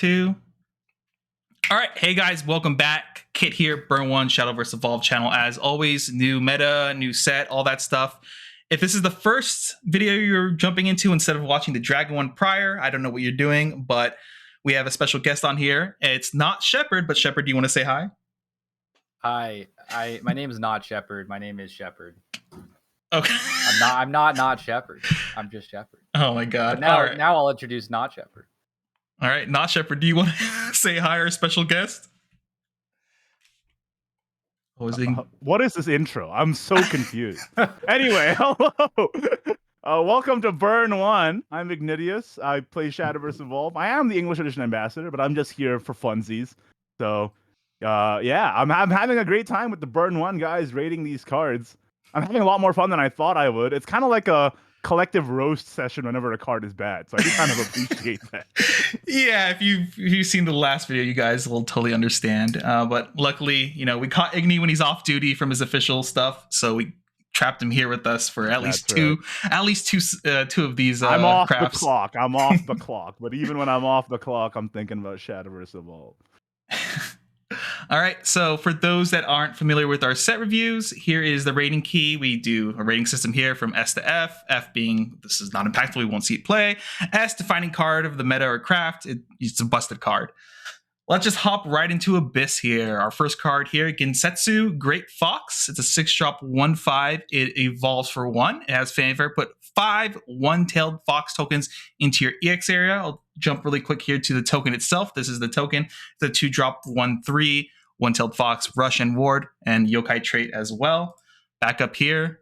2. All right, hey guys, welcome back. Kit here, Burn One, Shadowverse Evolved channel. As always, new meta, new set, all that stuff. If this is the first video you're jumping into instead of watching the Dragon one prior, I don't know what you're doing, but we have a special guest on here. It's not Shepard, but Shepard, do you want to say hi? Hi, my name is not Shepard. My name is Shepard. Okay. I'm not Shepard. I'm just Shepard. Oh my god. But now I'll introduce not Shepard. All right, not Shepard. Do you want to say hi, our special guest? What is this intro? I'm so confused. Anyway, hello. Welcome to Burn One. I'm Ignidius. I play Shadowverse Evolved. I am the English edition ambassador, but I'm just here for funsies. So, yeah, I'm having a great time with the Burn One guys rating these cards. I'm having a lot more fun than I thought I would. It's kind of like a collective roast session whenever a card is bad, so I do kind of appreciate that. Yeah, if you've seen the last video, you guys will totally understand. But luckily, we caught Igni when he's off duty from his official stuff, so we trapped him here with us for at least two of these. I'm off crafts. the clock. I'm off the clock. But even when I'm off the clock, I'm thinking about Shadowverse Evolved. All right, so for those that aren't familiar with our set reviews, here is the rating key. We do a rating system here from S to F, F being this is not impactful, we won't see it play, S defining card of the meta or craft, it's a busted card. Let's just hop right into Abyss here. Our first card here, Ginsetsu, Great Fox. It's a 6-drop 1/5. It evolves for 1. It has fanfare. Put 5 one-tailed fox tokens into your EX area. I'll jump really quick here to the token itself. This is the token. It's a 2-drop 1/3, one-tailed fox, rush and ward, and yokai trait as well. Back up here,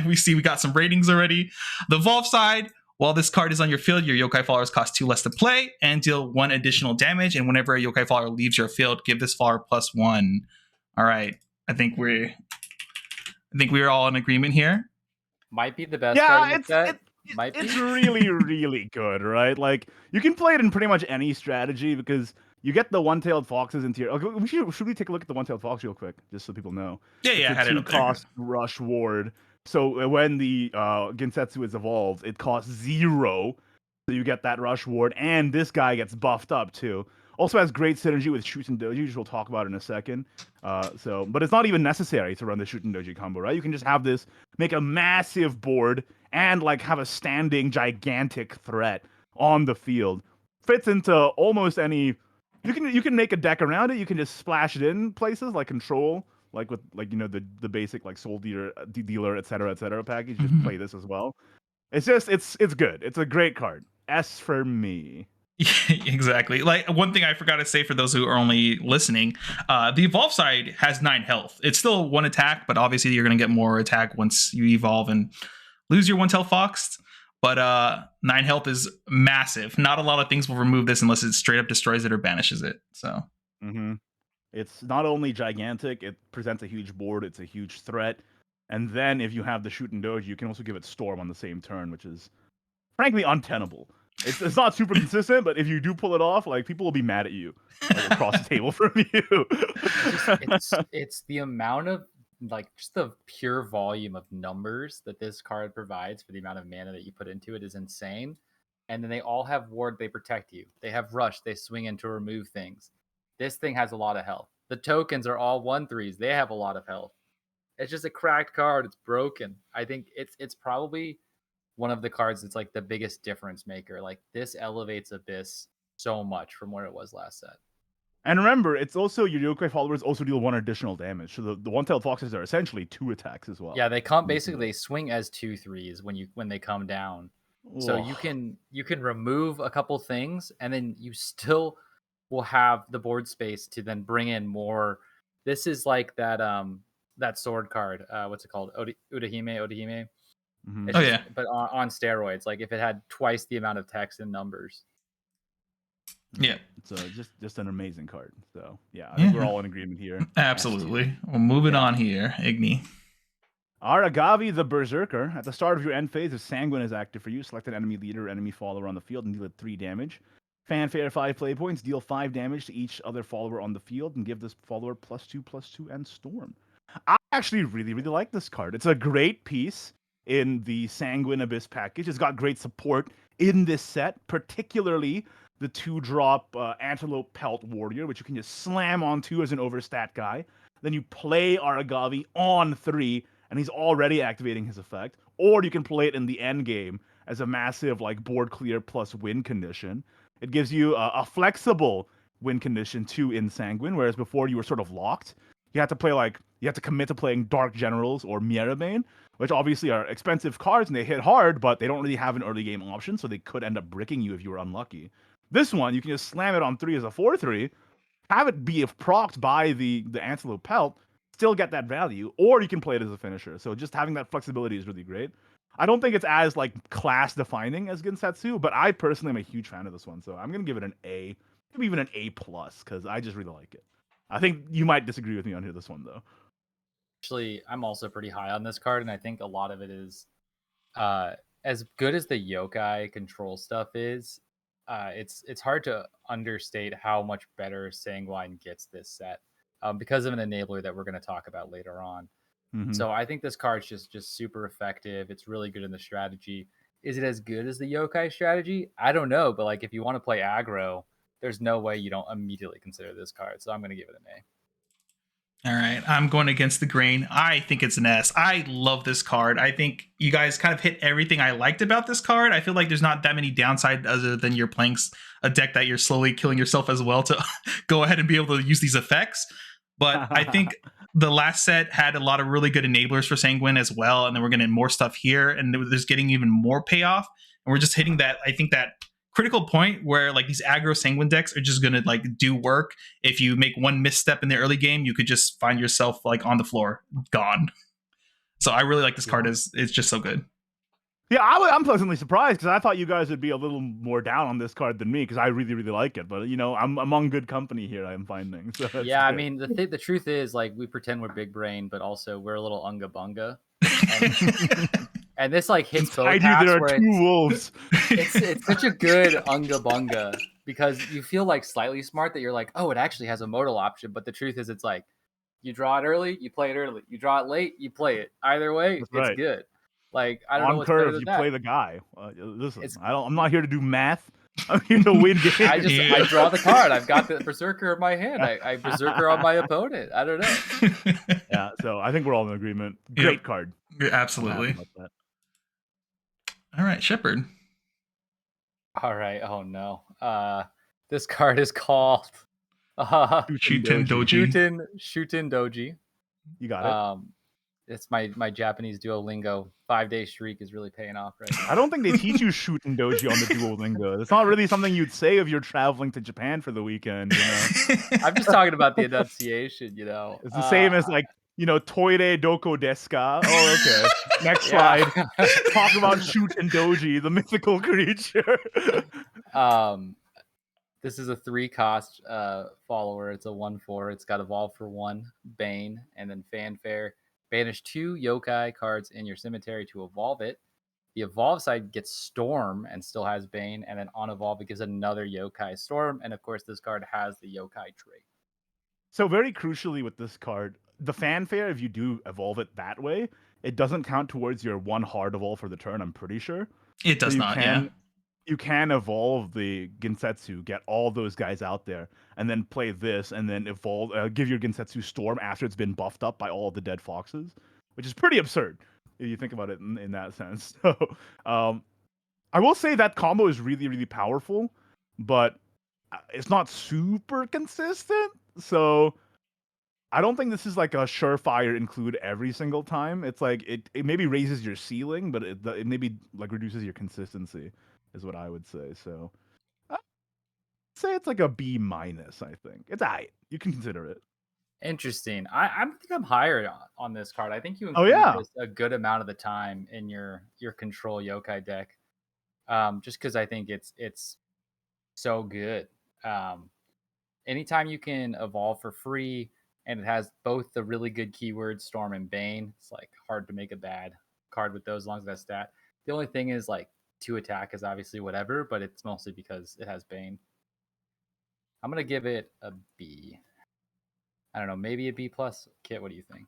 we got some ratings already. The evolve side, while this card is on your field, your yokai followers cost 2 less to play and deal 1 additional damage. And whenever a yokai follower leaves your field, give this follower +1. All right, I think we're all in agreement here. Might be the best card in the set. It's really, really good, right? Like, you can play it in pretty much any strategy because you get the one-tailed foxes into your... Okay, should we take a look at the one-tailed fox real quick, just so people know? Yeah, I had it up there. 2-cost rush ward. So when the Ginsetsu is evolved, it costs 0. So you get that rush ward, and this guy gets buffed up too. Also has great synergy with Shuten-Doji, which we'll talk about in a second. But it's not even necessary to run the Shuten-Doji combo, right? You can just have this, make a massive board, and like have a standing gigantic threat on the field. Fits into almost any. You can make a deck around it. You can just splash it in places like control. Like with the basic like soul dealer, et cetera package. Just play this as well. It's good. It's a great card. S for me. Exactly. Like, one thing I forgot to say for those who are only listening, the evolve side has 9 health. It's still 1 attack, but obviously you're going to get more attack once you evolve and lose your one-tailed fox. But 9 health is massive. Not a lot of things will remove this unless it straight up destroys it or banishes it. So. It's not only gigantic, it presents a huge board, it's a huge threat. And then if you have the Shuten-Doji, you can also give it Storm on the same turn, which is frankly untenable. It's not super consistent, but if you do pull it off, like, people will be mad at you across the table from you. It's the amount of, like, just the pure volume of numbers that this card provides for the amount of mana that you put into it is insane. And then they all have ward, they protect you. They have rush, they swing in to remove things. This thing has a lot of health. The tokens are all 1/3s. They have a lot of health. It's just a cracked card. It's broken. I think it's probably one of the cards that's like the biggest difference maker. Like, this elevates Abyss so much from where it was last set. And remember, it's also your yokai followers also deal 1 additional damage. So the one-tailed foxes are essentially 2 attacks as well. Yeah, they swing as 2/3s when they come down. So you can remove a couple things, and then you still will have the board space to then bring in more. This is like that sword card. What's it called? Odahime. Yeah. But on steroids. Like, if it had twice the amount of text and numbers. Yeah. It's just an amazing card. So yeah, I think we're all in agreement here. Absolutely. Well, moving on here, Igni. Aragavy the Berserker. At the start of your end phase, if Sanguine is active for you, select an enemy leader or enemy follower on the field and deal it 3 damage. Fanfare 5 play points, deal 5 damage to each other follower on the field, and give this follower +2/+2 and Storm. I actually really, really like this card. It's a great piece in the Sanguine Abyss package. It's got great support in this set, particularly the 2-drop Antelope Pelt Warrior, which you can just slam onto as an overstat guy. Then you play Aragavy on 3, and he's already activating his effect. Or you can play it in the end game as a massive like board clear plus win condition. It gives you a flexible win condition too in Sanguine, whereas before you were sort of locked. You had to play you had to commit to playing Dark Generals or Mierabane, which obviously are expensive cards and they hit hard, but they don't really have an early game option, so they could end up bricking you if you were unlucky. This one, you can just slam it on 3 as a 4/3, have it be procced by the Antelope Pelt, still get that value, or you can play it as a finisher. So just having that flexibility is really great. I don't think it's as like class defining as Ginsetsu, but I personally am a huge fan of this one, so I'm gonna give it an A, maybe even an A plus, because I just really like it. I think you might disagree with me on here this one though. Actually, I'm also pretty high on this card, and I think a lot of it is as good as the yokai control stuff is. It's hard to understate how much better Sanguine gets this set because of an enabler that we're going to talk about later on. Mm-hmm. So I think this card's just super effective. It's really good in the strategy. Is it as good as the yokai strategy? I don't know, but like if you want to play aggro, there's no way you don't immediately consider this card. So I'm going to give it an A. All right, I'm going against the grain. I think it's an S. I love this card. I think you guys kind of hit everything I liked about this card. I feel like there's not that many downsides other than you're playing a deck that you're slowly killing yourself as well to go ahead and be able to use these effects. But I think the last set had a lot of really good enablers for Sanguine as well, and then we're getting more stuff here, and there's getting even more payoff. And we're just hitting that, I think, that critical point where like these aggro Sanguine decks are just gonna like do work. If you make one misstep in the early game, you could just find yourself like on the floor, gone. So I really like this card. It's just so good. Yeah, I'm pleasantly surprised because I thought you guys would be a little more down on this card than me because I really, really like it. But you know, I'm among good company here. I'm finding. So yeah, good. I mean, the truth is like we pretend we're big brain, but also we're a little unga bunga. And this like hits both. I do. There are 2 wolves. It's such a good unga bunga because you feel like slightly smart that you're like, oh, it actually has a modal option. But the truth is, it's like you draw it early, you play it early. You draw it late, you play it. Either way, it's good. Like I don't know what's better than that. Play the guy. Listen, I'm not here to do math. I'm here to win games. I draw the card. I've got the Berserker in my hand. I Berserker on my opponent. I don't know. Yeah, so I think we're all in agreement. Great card. Yeah, absolutely. All right, Shepard. All right. Oh no. This card is called Shuten-Doji. Shuten-Doji. You got it. It's my Japanese Duolingo 5-day streak is really paying off right now. I don't think they teach you Shuten-Doji on the Duolingo. It's not really something you'd say if you're traveling to Japan for the weekend. You know? I'm just talking about the enunciation. You know, it's the same as like Toire Doko desu ka? Oh, okay. Next slide. Talk about Shuten-Doji, the mythical creature. This is a 3-cost follower. It's a 1/4. It's got Evolve for 1, Bane, and then Fanfare. Banish 2 yokai cards in your cemetery to evolve it. The evolve side gets Storm and still has Bane, and then on evolve it gives another yokai Storm, and of course this card has the yokai trait. So very crucially with this card, the Fanfare, if you do evolve it that way, it doesn't count towards your 1 hard evolve for the turn, I'm pretty sure. It does not, yeah. You can evolve the Ginsetsu, get all those guys out there, and then play this, and then evolve, give your Ginsetsu Storm after it's been buffed up by all of the dead foxes, which is pretty absurd if you think about it in that sense. So, I will say that combo is really, really powerful, but it's not super consistent. So, I don't think this is like a surefire include every single time. It's like it maybe raises your ceiling, but it maybe like reduces your consistency. Is what I would say. So, I'd say it's like a B-. I think it's alright. You can consider it. Interesting. I think I'm higher on this card. I think you include this a good amount of the time in your control yokai deck. Just because I think it's so good. Anytime you can evolve for free and it has both the really good keywords Storm and Bane, it's like hard to make a bad card with those as long as that stat. The only thing is like 2 attack is obviously whatever, but it's mostly because it has Bane. I'm gonna give it a B. I don't know, maybe a B plus. Kit, what do you think?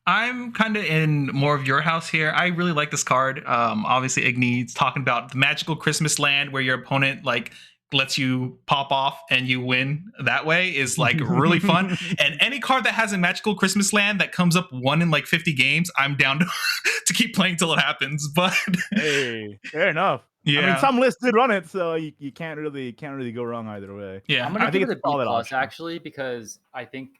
I'm kind of in more of your house here. I really like this card. Obviously, Igni's talking about the magical Christmas land where your opponent like lets you pop off and you win that way is like really fun. And any card that has a magical Christmas land that comes up 1 in like 50 games, I'm down to keep playing till it happens. But hey, fair enough. yeah, I mean, some lists did run it, so you can't really go wrong either way. yeah. I'm gonna I give think it a it's a B solid plus option. actually, because I think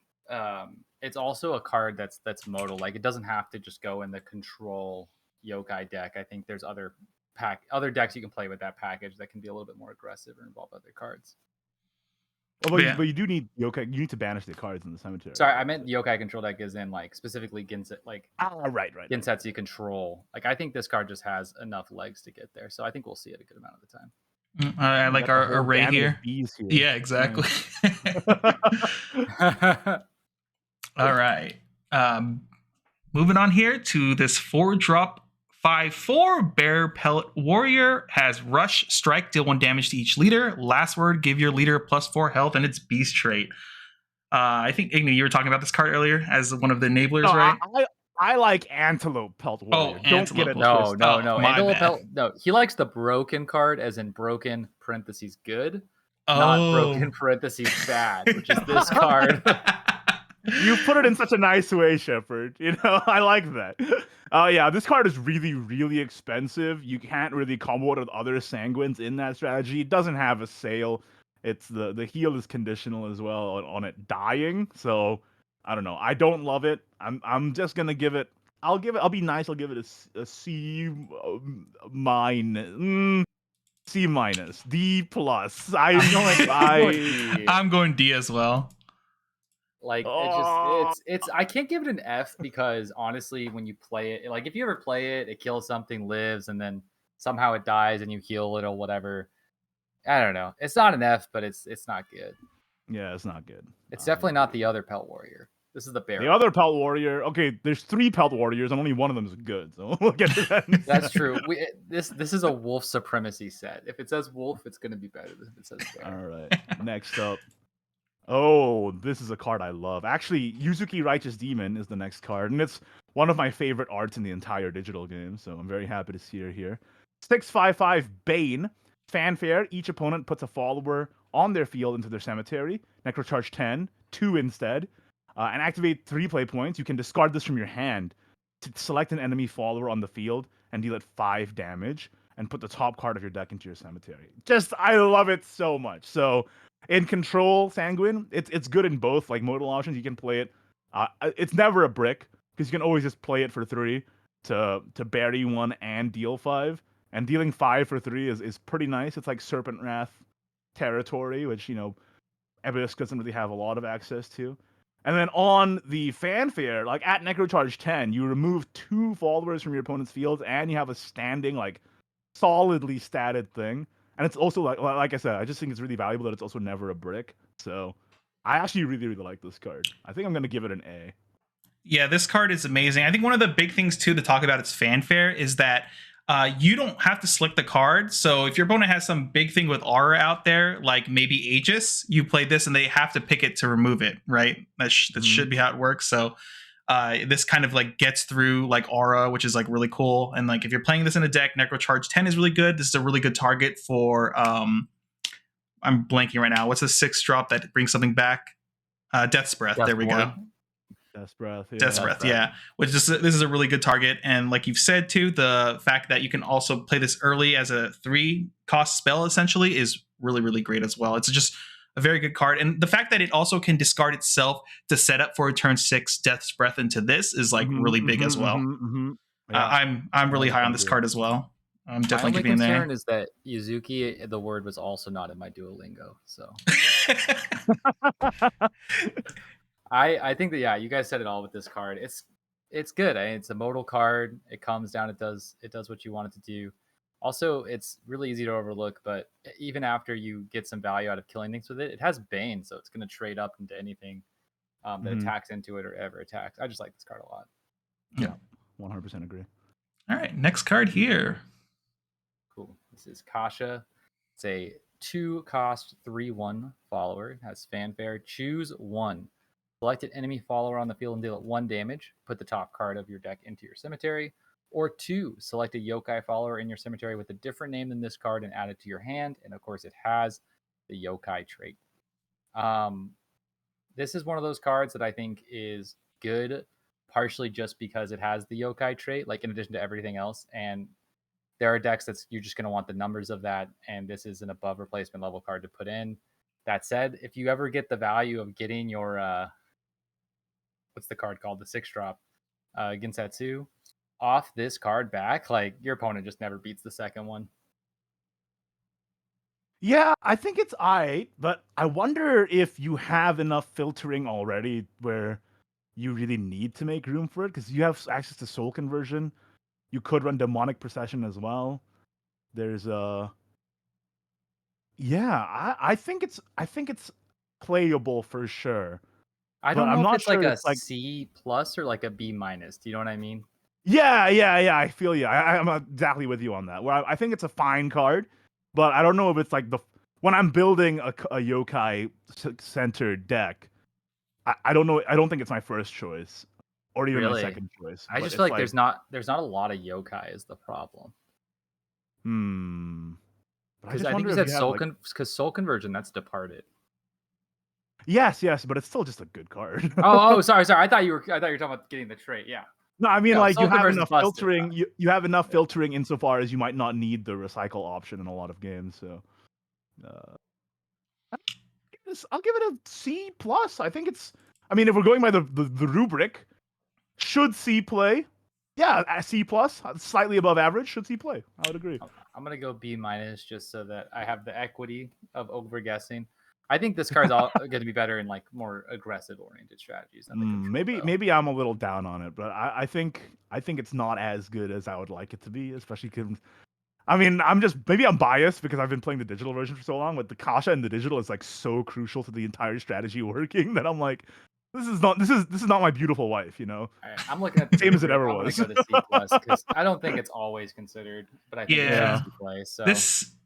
it's also a card that's modal. Like it doesn't have to just go in the control yokai deck. I think there's other decks you can play with that package that can be a little bit more aggressive or involve other cards. Well, Yeah. but you do need yokai. You need to banish the cards in the cemetery. Sorry, I meant yokai control deck is in like specifically right. Ginsetsu control. Like I think this card just has enough legs to get there, so I think we'll see it a good amount of the time. I like our array here. Yeah, exactly. All right. Moving on here to this 4-drop 5/4 Bear Pelt Warrior. Has Rush, Strike, deal 1 damage to each leader. Last word, give your leader +4 health and its beast trait. I think, Igni, you were talking about this card earlier as one of the enablers, right? I like Antelope Pelt Warrior. Don't Antelope. get it No. twisted. Antelope Pelt, no. He likes the broken card, as in broken parentheses good, not broken parentheses bad, which is this card. You put it in such a nice way, Shepard. You know, I like that. Yeah, this card is really, really expensive. You can't really combo it with other sanguines in that strategy. It doesn't have a sale. It's the heal is conditional as well on it dying. So I don't know. I don't love it. I'm just gonna give it. I'll be nice. I'll give it a C minus. C minus. D plus. I'm going D as well. Like it's I can't give it an F because honestly, when you play it, like if you ever play it, it kills something, lives, and then somehow it dies and you heal it or whatever. I don't know. It's not an F, but it's not good. Yeah, it's not good. It's definitely not the other Pelt Warrior. This is the bear. The other Pelt Warrior. Okay, there's 3 Pelt Warriors, and only one of them is good. So we'll get to that. That's true. This is a wolf supremacy set. If it says wolf, it's gonna be better than if it says bear. All right. Next up. Oh, this is a card I love. Actually, Yuzuki Righteous Demon is the next card, and it's one of my favorite arts in the entire digital game, so I'm very happy to see her here. 6/5/5 Bane. Fanfare. Each opponent puts a follower on their field into their cemetery. Necrocharge 10. 2 instead. And activate 3 play points. You can discard this from your hand to select an enemy follower on the field and deal it 5 damage, and put the top card of your deck into your cemetery. I love it so much. So in Control Sanguine, it's good in both like modal options. You can play it. It's never a brick because you can always just play it for 3 to bury 1 and deal 5. And dealing 5 for 3 is pretty nice. It's like Serpent Wrath territory, which Abyss doesn't really have a lot of access to. And then on the Fanfare, like at Necrocharge 10, you remove 2 followers from your opponent's field, and you have a standing, like solidly statted thing. And it's also like I said, I just think it's really valuable that it's also never a brick. So I actually really, really like this card. I think I'm gonna give it an A. Yeah, this card is amazing. I think one of the big things too to talk about its Fanfare is that you don't have to select the card. So if your opponent has some big thing with aura out there, like maybe Aegis, you play this and they have to pick it to remove it, right? That should be how it works. So this kind of like gets through like aura, which is like really cool. And like if you're playing this in a deck, Necrocharge 10 is really good. This is a really good target for I'm blanking right now. What's a 6-drop that brings something back? Death's Breath. There we go. Death's Breath. Yeah. Death's Breath, yeah. This is a really good target. And like you've said too, the fact that you can also play this early as a 3-cost spell essentially is really, really great as well. It's just a very good card. And the fact that it also can discard itself to set up for a turn 6 Death's Breath into this is like really big as well. Yeah. I'm really high on this card as well. I'm definitely giving it there. My only concern is that Yuzuki, the word was also not in my Duolingo. So I think that you guys said it all with this card. It's good. It's a modal card. It comes down. It does what you want it to do. Also, it's really easy to overlook, but even after you get some value out of killing things with it, it has Bane, so it's going to trade up into anything that attacks into it or ever attacks. I just like this card a lot. Yeah, 100% agree. All right, next card here. Cool. This is Kasha. It's a 2-cost 3/1 follower. It has Fanfare. Choose 1. Select an enemy follower on the field and deal it 1 damage. Put the top card of your deck into your cemetery. Or 2, select a yokai follower in your cemetery with a different name than this card and add it to your hand. And of course, it has the yokai trait. This is one of those cards that I think is good, partially just because it has the yokai trait, like in addition to everything else. And there are decks that's you're just going to want the numbers of that, and this is an above replacement level card to put in. That said, if you ever get the value of getting your what's the card called, the 6-drop Ginsetsu off this card back, like your opponent just never beats the second one. Yeah, I think it's aight, but I wonder if you have enough filtering already where you really need to make room for it, because you have access to soul conversion. You could run demonic procession as well. There's I think it's playable for sure. I But don't I'm know if not it's like sure a it's like C plus or like a B minus. Do you know what I mean? yeah. I feel you. I'm exactly with you on that. Where I think it's a fine card, but I don't know if it's like when I'm building a yokai centered deck. I don't know. I don't think it's my first choice, or even my Really? second choice. I but just feel it's like there's not a lot of yokai is the problem. But I Because just I think wonder you if said you have like because soul conversion, that's departed. yes, but it's still just a good card. Sorry. I thought you were talking about getting the trait. Yeah. No, I mean No, like you soul have conversion's enough busted. filtering. You have enough filtering insofar as you might not need the recycle option in a lot of games. So, I'll give it a C plus. I think it's. I mean, if we're going by the rubric, should C play? Yeah, a C plus, slightly above average. Should C play? I would agree. I'm gonna go B minus just so that I have the equity of over guessing. I think this card's all going to be better in like more aggressive oriented strategies than the control. Maybe I'm a little down on it, but I think it's not as good as I would like it to be, especially because I mean maybe I'm biased because I've been playing the digital version for so long. But the Kasha and the digital is like so crucial to the entire strategy working that I'm like, this is not my beautiful wife, you know. Right, I'm looking at the Same as it ever I'm was. gonna go to C plus because I don't think it's always considered, but I think Yeah. it's C play. So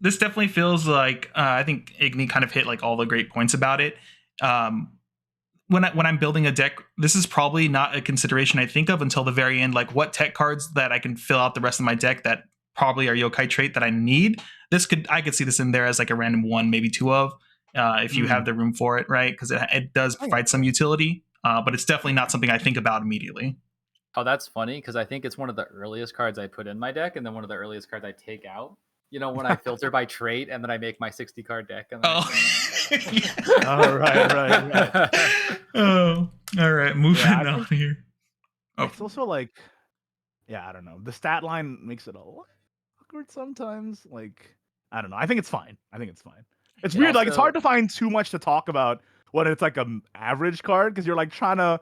This definitely feels like I think Igni kind of hit like all the great points about it. When I'm building a deck, this is probably not a consideration I think of until the very end. Like what tech cards that I can fill out the rest of my deck that probably are yokai trait that I need. I could see this in there as like a random one, maybe two of, if you have the room for it, right? Because it does provide some utility, but it's definitely not something I think about immediately. Oh, that's funny because I think it's one of the earliest cards I put in my deck, and then one of the earliest cards I take out. You know, when I filter by trait, and then I make my 60 card deck. And then Oh, right. Oh, all right. Moving on here. It's also like, I don't know. The stat line makes it a little awkward sometimes. Like, I don't know. I think it's fine. It's weird. Like, it's hard to find too much to talk about when it's like an average card because you're like trying to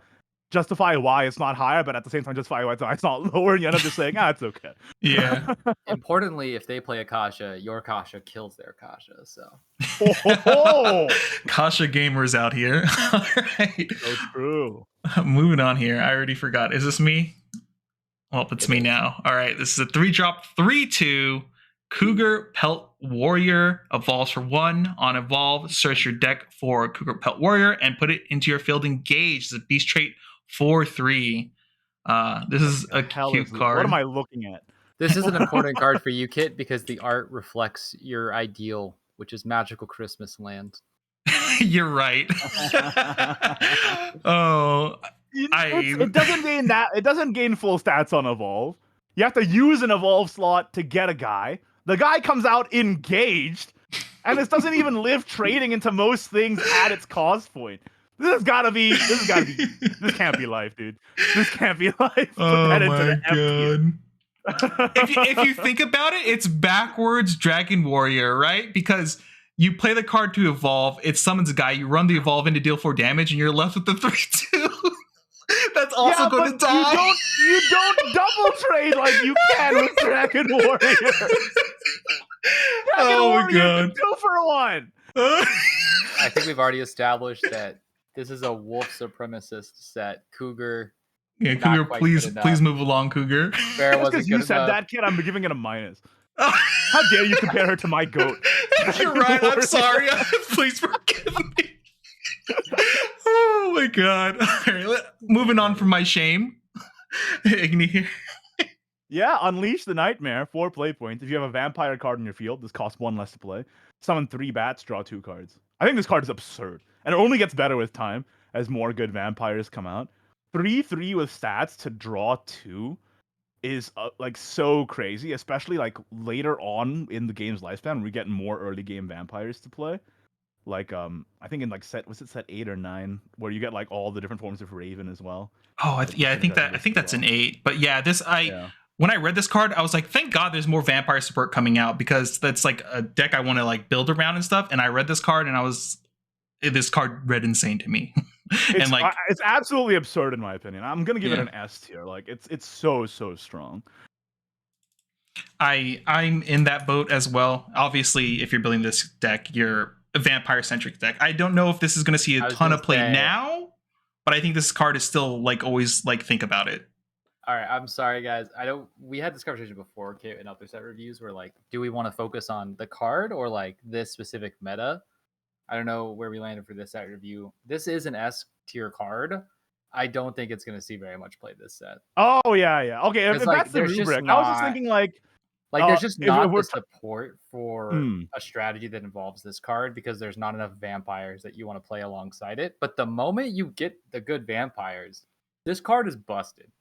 justify why it's not higher, but at the same time justify why it's not lower, and you end up just saying, it's okay. Yeah. Importantly, if they play a Kasha, your Kasha kills their Kasha. So Kasha gamers out here. All right. So true. Moving on here. I already forgot. Is this me? Well, it's me now. All right. This is a 3-drop 3/2 Cougar Pelt Warrior. Evolves for 1. On evolve, search your deck for Cougar Pelt Warrior and put it into your field engage. It's a beast trait 4/3. This is a cute card. What am I looking at? This is an important card for you, Kit, because the art reflects your ideal, which is magical Christmas land. You're right. It doesn't gain that. It doesn't gain full stats on evolve. You have to use an evolve slot to get a guy. The guy comes out engaged, and this doesn't even live trading into most things at its cost point. This can't be life, dude. This can't be life. Oh my god. if you think about it, it's backwards Dragon Warrior, right? Because you play the card to evolve, it summons a guy, you run the evolve in to deal 4 damage, and you're left with the 3/2. That's also going to die. You don't double trade like you can with Dragon Warrior. Oh my god. 2 for 1. I think we've already established that this is a wolf supremacist set. Cougar. Yeah, Cougar, please move along, Cougar. Because you said that, kid, I'm giving it a minus. How dare you compare her to my goat? You're right. I'm sorry. Please forgive me. Oh my god. All right, moving on from my shame. Igni here. Yeah, Unleash the Nightmare, 4 play points. If you have a vampire card in your field, this costs 1 less to play. summon 3 bats, draw 2 cards. I think this card is absurd, and it only gets better with time as more good vampires come out. 3/3 with stats to draw 2 is like so crazy, especially like later on in the game's lifespan when we get more early game vampires to play. Like I think in like set 8 or 9 where you get like all the different forms of Raven as well. Oh, I think that's an 8. But yeah, when I read this card, I was like, thank God there's more vampire support coming out, because that's like a deck I want to like build around and stuff. And I read this card and this card read insane to me. And like it's absolutely absurd in my opinion. I'm gonna give it an S tier. Like it's so strong. I'm in that boat as well. Obviously, if you're building this deck, you're a vampire centric deck. I don't know if this is going to see a ton of play now, but I think this card is still like always like think about it. All right, I'm sorry guys. We had this conversation before, Kate, in other set reviews where like, do we want to focus on the card or like this specific meta? I don't know where we landed for this set review. This is an S tier card. I don't think it's going to see very much play this set. Oh yeah. Okay, if like, that's the rubric, I was just thinking like there's just not the support for a strategy that involves this card because there's not enough vampires that you want to play alongside it. But the moment you get the good vampires, this card is busted.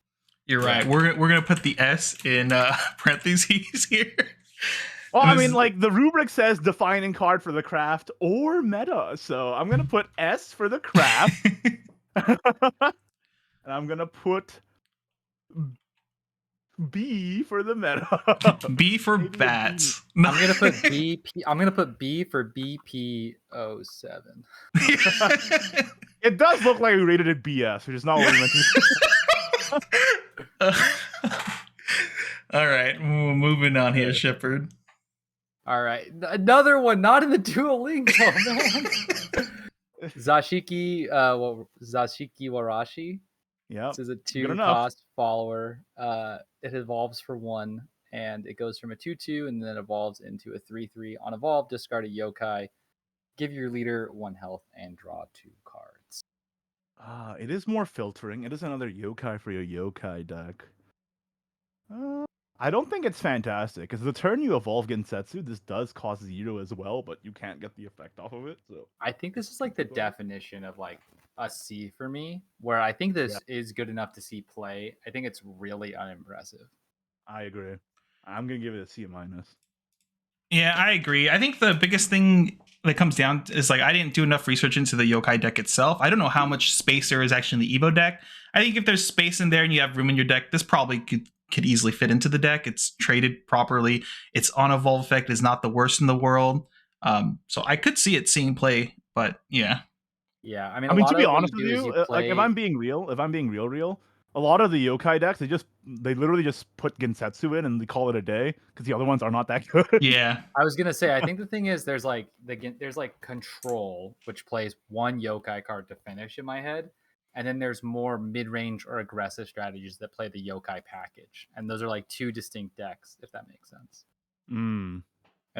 You're right. We're gonna put the S in parentheses here. Well, I mean, like the rubric says defining card for the craft or meta, so I'm gonna put S for the craft, and I'm gonna put B for the meta. B for bats. I'm gonna put BP. I'm gonna put B for BP07. It does look like we rated it BS, which is not what we meant to. All right, moving on here, Shepard. All right, another one not in the Duolingo, man. Zashiki-Warashi. Yeah, this is a 2-cost follower. It evolves for 1, and it goes from a 2/2 and then evolves into a 3/3. On evolve, discard a yokai, give your leader 1 health, and draw 2 cards. It is more filtering. It is another yokai for your yokai deck. I don't think it's fantastic, because the turn you evolve Ginsetsu, this does cost 0 as well, but you can't get the effect off of it. So I think this is like the definition of like a C for me, where I think this is good enough to see play. I think it's really unimpressive. I agree. I'm gonna give it a C-. Yeah, I agree. I think the biggest thing that comes down is like I didn't do enough research into the yokai deck itself. I don't know how much space there is actually in the Evo deck. I think if there's space in there and you have room in your deck, this probably could easily fit into the deck. It's traded properly. Its on evolve effect is not the worst in the world. So I could see it seeing play, but yeah. Yeah, I mean, to be honest with you, like if I'm being real, a lot of the yokai decks, they literally just put Ginsetsu in and they call it a day because the other ones are not that good. Yeah, I was gonna say, I think the thing is there's like control, which plays 1 yokai card to finish in my head, and then there's more mid-range or aggressive strategies that play the yokai package, and those are like 2 distinct decks, if that makes sense. And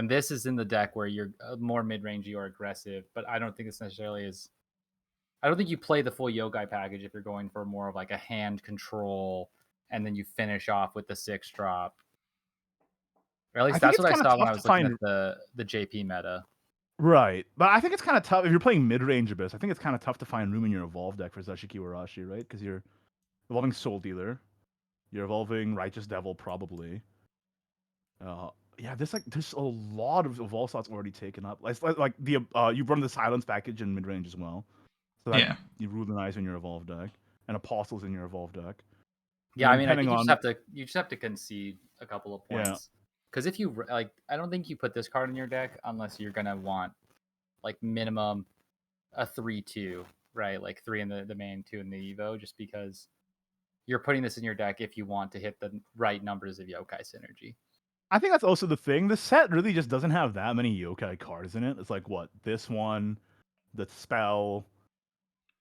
this is in the deck where you're more mid-rangey or aggressive, but I don't think this necessarily is. I don't think you play the full yokai package if you're going for more of like a hand control, and then you finish off with the 6-drop. Or at least that's what I saw when I was looking at the JP meta. Right, but I think it's kind of tough if you're playing mid-range Abyss. I think it's kind of tough to find room in your evolve deck for Zashiki-Warashi, right? Because you're evolving Soul Dealer, you're evolving Righteous Devil probably. Yeah, there's a lot of evolve slots already taken up. Like the you run the Silence package in mid-range as well. So that you Rubenize in your evolve deck, and Apostles in your evolve deck. Yeah, I mean, I think you just have to concede a couple of points. Because if you like, I don't think you put this card in your deck unless you're gonna want like minimum a 3/2, right? Like 3 in the main, 2 in the Evo, just because you're putting this in your deck if you want to hit the right numbers of yokai synergy. I think that's also the thing. The set really just doesn't have that many yokai cards in it. It's like what this one, the spell,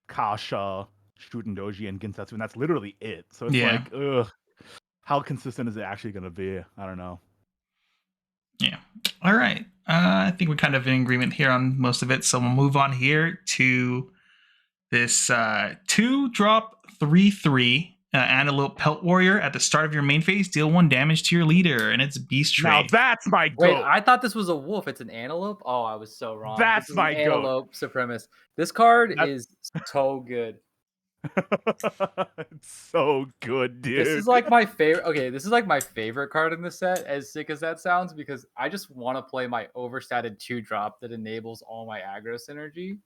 Kasha, Shuten-Doji, and Ginsetsu, and that's literally it. So it's like, ugh, how consistent is it actually going to be? I don't know. Yeah. All right. I think we're kind of in agreement here on most of it. So we'll move on here to this 2-drop 3/3 Antelope Pelt Warrior. At the start of your main phase, deal 1 damage to your leader, and it's beast trait. Now that's my goat. Wait, I thought this was a wolf. It's an antelope. Oh, I was so wrong. That's this is my an goat. antelope supremacist. This card is so good. It's so good, dude. This is like my favorite. Okay, this is like my favorite card in the set, as sick as that sounds, because I just want to play my overstatted 2-drop that enables all my aggro synergy.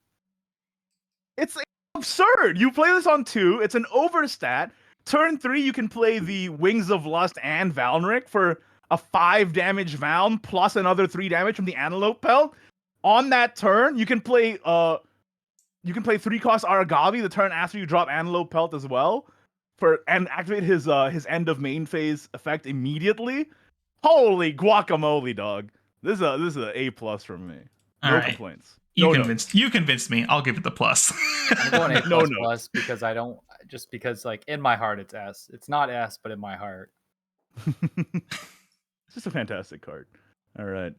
It's absurd. You play this on 2. It's an overstat. Turn 3, you can play the Wings of Lust and Valnric for a 5 damage Valn plus another 3 damage from the Antelope Pelt. On that turn, you can play 3-cost Aragavy the turn after you drop Antelope Pelt as well, and activate his end of main phase effect immediately. Holy guacamole, dog! This is a A+ from me. No complaints. You convinced me. I'll give it the plus. I'm going A++ plus because I don't, just because like in my heart it's S. It's not S, but in my heart. It's just a fantastic card. All right.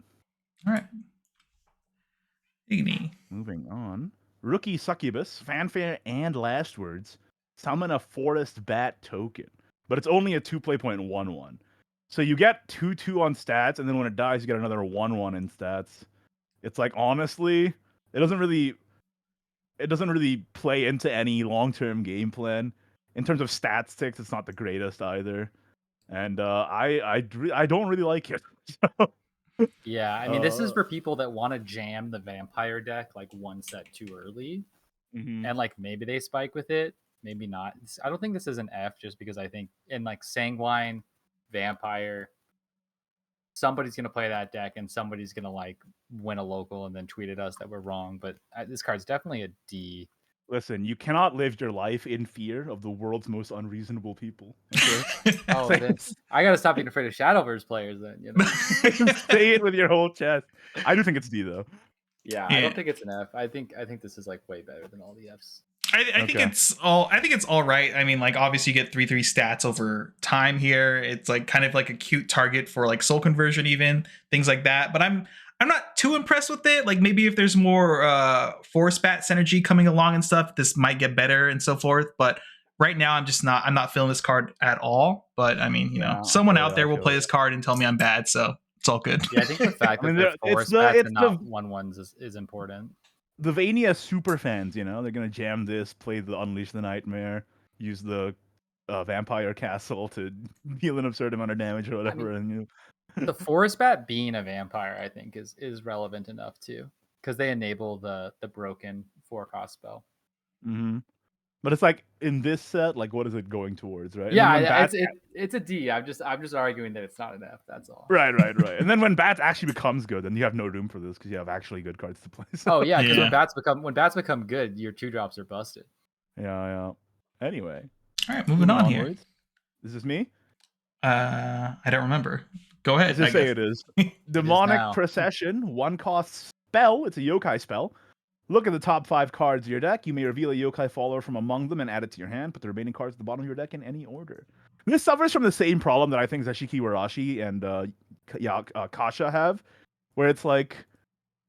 Igni. Moving on. Rookie Succubus, fanfare and last words. Summon a Forest Bat token, but it's only a 2-play.1/1. So you get 2/2 on stats, and then when it dies, you get another 1/1 in stats. It's like, honestly, it doesn't really play into any long-term game plan. In terms of stats ticks, it's not the greatest either, and I don't really like it. Yeah, I mean, this is for people that want to jam the vampire deck like one set too early, and like maybe they spike with it, maybe not. I don't think this is an F, just because I think in like Sanguine Vampire, somebody's gonna play that deck and somebody's gonna like win a local and then tweet at us that we're wrong. But this card's definitely a D. Listen, you cannot live your life in fear of the world's most unreasonable people. Okay? Then I gotta stop being afraid of Shadowverse players then, you know. Say it with your whole chest. I do think it's D though. Yeah, I don't think it's an F. I think this is like way better than all the Fs. I think it's all right. I mean, like, obviously you get 3/3 stats over time here. It's like kind of like a cute target for like soul conversion, even things like that. But I'm not too impressed with it. Like, maybe if there's more force bat synergy coming along and stuff, this might get better and so forth. But right now, I'm not feeling this card at all. But I mean, you know, someone out there will play this card and tell me I'm bad, so it's all good. Yeah, I think the fact that they're force bats and not 1/1s is important. The Vania super fans, you know, they're gonna jam this, play the Unleash the Nightmare, use the Vampire Castle to deal an absurd amount of damage or whatever. I mean, the Forest Bat being a vampire, I think, is relevant enough too, because they enable the broken 4-cost spell. But it's like in this set, like, what is it going towards, right? Yeah, it's a D. I'm just arguing that it's not an F. That's all. Right. And then when Bats actually becomes good, then you have no room for this because you have actually good cards to play. So. Oh yeah, because when bats become good, your 2-drops are busted. Yeah. Anyway. All right, moving on here. Is this me? I don't remember. Go ahead. Let's just say it is. Demonic Procession, 1-cost spell. It's a yokai spell. Look at the top 5 cards of your deck. You may reveal a yokai follower from among them and add it to your hand. Put the remaining cards at the bottom of your deck in any order. This suffers from the same problem that I think Zashiki-Warashi and Kasha have, where it's like,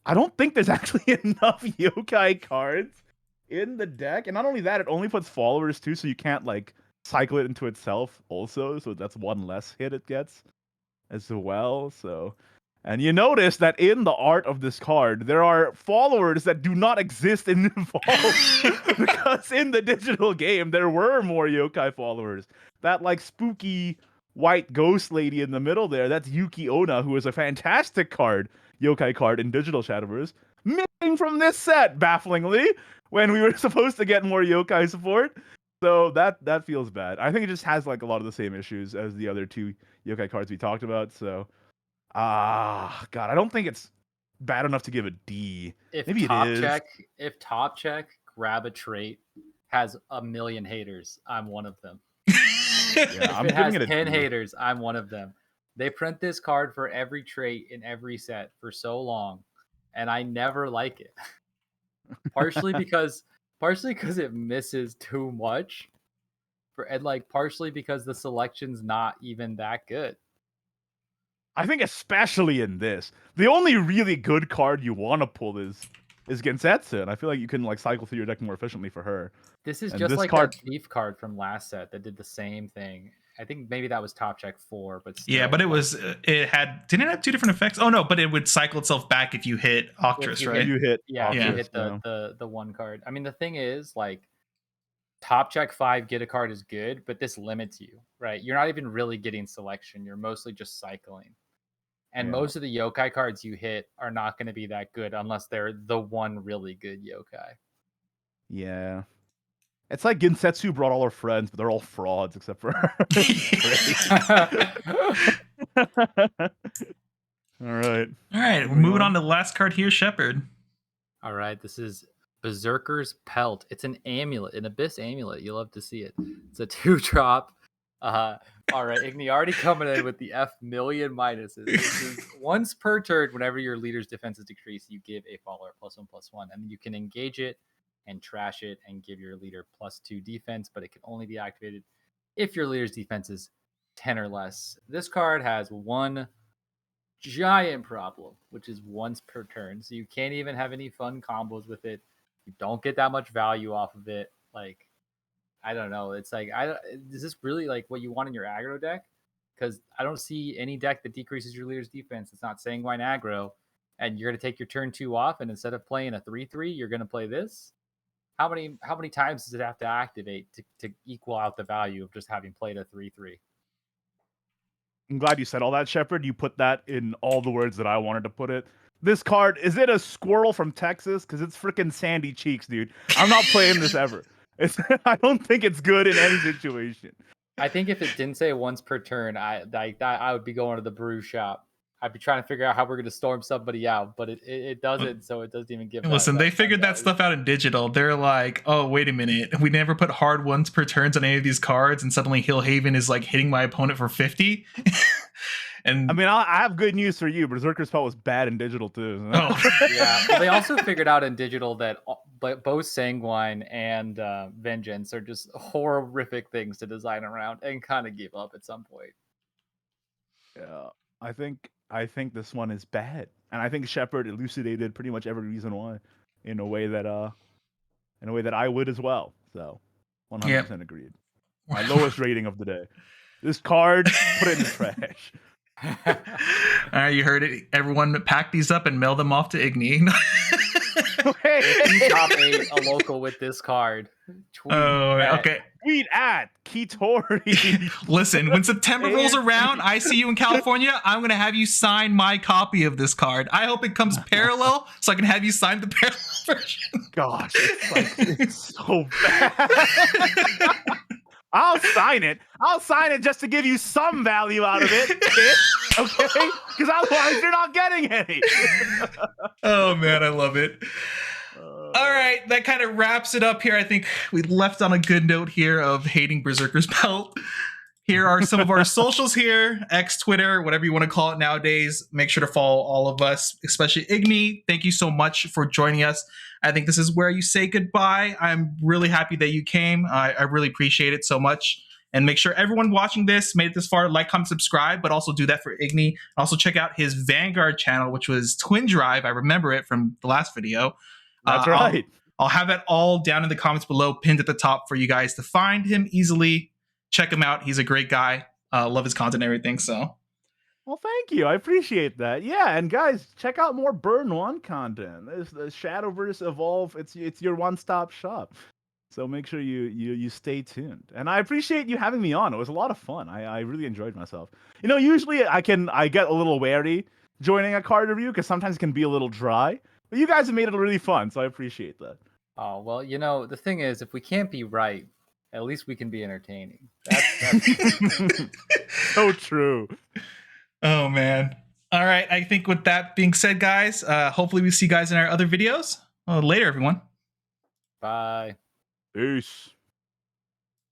I don't think there's actually enough yokai cards in the deck. And not only that, it only puts followers too, so you can't like cycle it into itself also. So that's one less hit it gets as well. So... And you notice that in the art of this card, there are followers that do not exist in Evolve. Because in the digital game, there were more yokai followers. That, like, spooky white ghost lady in the middle there, that's Yuki Onna, who is a fantastic card, yokai card in digital Shadowverse. Missing from this set, bafflingly, when we were supposed to get more yokai support. So that feels bad. I think it just has, like, a lot of the same issues as the other 2 yokai cards we talked about, so... God, I don't think it's bad enough to give a D. Maybe it is. If Top Check Grab a Trait has 1 million haters, I'm one of them. I'm if it giving has it a 10 D. haters, I'm one of them. They print this card for every trait in every set for so long, and I never like it. partially because it misses too much, and like partially because the selection's not even that good. I think especially in this, the only really good card you want to pull is is Ginsetsu, and I feel like you can like cycle through your deck more efficiently for her. This is And just this like card- that thief card from last set that did the same thing. I think maybe that was Top Check 4, but still, Yeah, but didn't it have 2 different effects? Oh no, but it would cycle itself back if you hit if Octrus, you right? You hit, yeah, if you Octrus, hit yeah. the one card. I mean, the thing is, like, Top Check 5 get a card is good, but this limits you, right? You're not even really getting selection. You're mostly just cycling. And Yeah. most of the yokai cards you hit are not going to be that good unless they're the one really good yokai. Yeah. It's like Ginsetsu brought all her friends, but they're all frauds except for her. All right. All right, we're moving on to the last card here, Shepard. All right, this is Berserker's Pelt. It's an amulet, an abyss amulet. You love to see it. It's a 2-drop. All right, Igni already coming in with the F million minuses. This is once per turn, whenever your leader's defense is decreased, you give a follower +1/+1, and you can engage it and trash it and give your leader +2 defense, but it can only be activated if your leader's defense is 10 or less. This card has one giant problem, which is once per turn. So you can't even have any fun combos with it. You don't get that much value off of it. Like, I don't know. It's like, is this really like what you want in your aggro deck? Because I don't see any deck that decreases your leader's defense. It's not sanguine aggro, and you're going to take your turn 2 off, and instead of playing a 3/3, you're going to play this. How many times does it have to activate to equal out the value of just having played a 3/3? I'm glad you said all that, Shepard. You put that in all the words that I wanted to put it. This card, is it a squirrel from Texas? Because it's freaking Sandy Cheeks, dude. I'm not playing this ever. I don't think it's good in any situation. I think if it didn't say once per turn, I would be going to the brew shop. I'd be trying to figure out how we're going to storm somebody out, but it doesn't, so it doesn't even give. Listen, they figured that stuff out in digital. They're like, oh, wait a minute. We never put hard once per turns on any of these cards, and suddenly Hill Haven is like hitting my opponent for 50. And I mean, I have good news for you. Berserker's Pelt was bad in digital too. Oh. Yeah, well, they also figured out in digital that both Sanguine and Vengeance are just horrific things to design around, and kind of give up at some point. Yeah, I think this one is bad, and I think Shepard elucidated pretty much every reason why, in a way that I would as well. So, 100% agreed. My lowest rating of the day. This card, put it in the trash. All right, you heard it. Everyone, pack these up and mail them off to Igni. If you top 8 a local with this card, okay. Tweet at Kitori. Listen, when September rolls around, I see you in California, I'm going to have you sign my copy of this card. I hope it comes parallel so I can have you sign the parallel version. Gosh, it's so bad. I'll sign it. I'll sign it just to give you some value out of it. Okay? Because otherwise you're not getting any. Oh, man, I love it. All right, that kind of wraps it up here. I think we left on a good note here of hating Berserker's Pelt. Here are some of our socials here, X, Twitter, whatever you want to call it nowadays. Make sure to follow all of us, especially Igni. Thank you so much for joining us. I think this is where you say goodbye. I'm really happy that you came. I really appreciate it so much. And make sure everyone watching this made it this far, like, comment, subscribe, but also do that for Igni. Also check out his Vanguard channel, which was Twin Drive. I remember it from the last video. That's right. I'll have it all down in the comments below, pinned at the top for you guys to find him easily. Check him out. He's a great guy. Love his content and everything. So, well, thank you. I appreciate that. Yeah, and guys, check out more Burn 1 content. There's the Shadowverse Evolve. It's your one-stop shop. So make sure you stay tuned. And I appreciate you having me on. It was a lot of fun. I really enjoyed myself. You know, usually I get a little wary joining a card review because sometimes it can be a little dry. But you guys have made it really fun, so I appreciate that. Oh, well, you know, the thing is, if we can't be right, at least we can be entertaining. That's so true. Oh, man. All right. I think with that being said, guys, hopefully we see you guys in our other videos. Later, everyone. Bye. Peace.